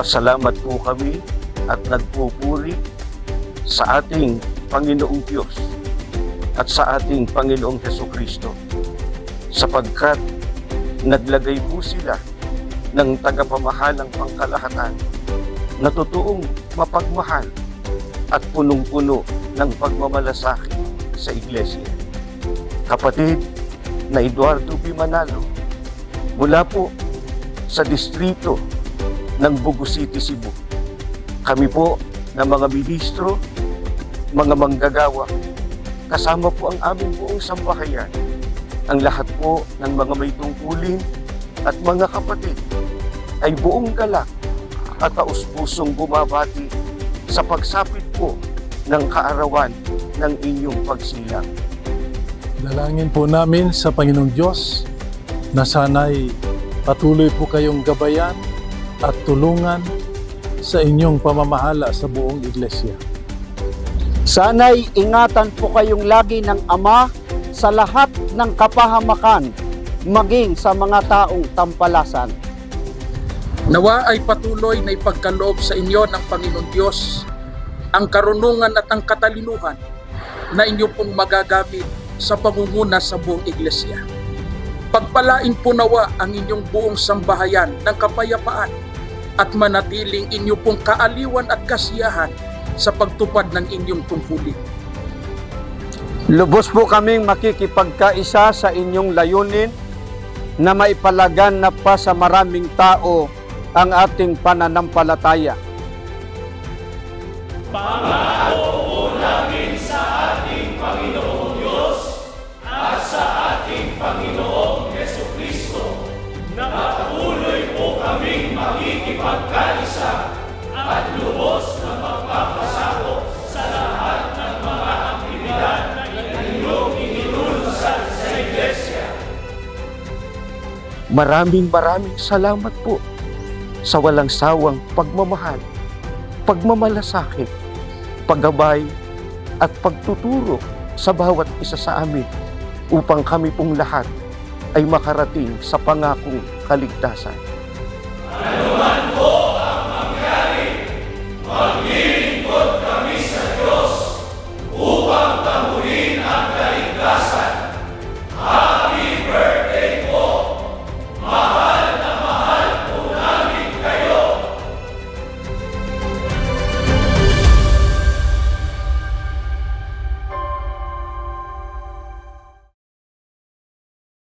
Nagpapasalamat po kami at nagpupuri sa ating Panginoong Diyos at sa ating Panginoong Hesukristo, sapagkat naglagay po sila ng tagapamahalang pangkalahatan na totoong mapagmahal at punong-puno ng pagmamalasakit sa Iglesia. Kapatid na Eduardo B. Manalo, mula po sa distrito ng Bugo City, Cebu. Kami po na mga ministro, mga manggagawa, kasama po ang aming buong sambahayan, ang lahat po ng mga may tungkulin at mga kapatid ay buong galak at taus-pusong bumabati sa pagsapit po ng kaarawan ng inyong pagsilang. Dalangin po namin sa Panginoong Diyos na sana'y patuloy po kayong gabayan at tulungan sa inyong pamamahala sa buong Iglesia. Sana'y ingatan po kayong lagi ng Ama sa lahat ng kapahamakan, maging sa mga taong tampalasan. Nawa ay patuloy na ipagkaloob sa inyo ng Panginoon Diyos ang karunungan at ang katalinuhan na inyo pong magagamit sa pangunguna sa buong Iglesia. Pagpalain po nawa ang inyong buong sambahayan ng kapayapaan at manatiling inyo pong kaaliwan at kasiyahan sa pagtupad ng inyong tungkulin. Lubos po kaming makikipagkaisa sa inyong layunin na maipalagan na pa sa maraming tao ang ating pananampalataya. Pangako po namin sa ating Panginoong Diyos at sa ating Panginoong Hesukristo na patuloy po kaming makikipagkaisa at lubos na magpapasakop sa lahat ng mga aktibidad na inyong inilulusan sa Iglesia. Maraming salamat po sa walang sawang pagmamahal, pagmamalasakit, paggabay at pagtuturo sa bawat isa sa amin upang kami pong lahat ay makarating sa pangakong kaligtasan.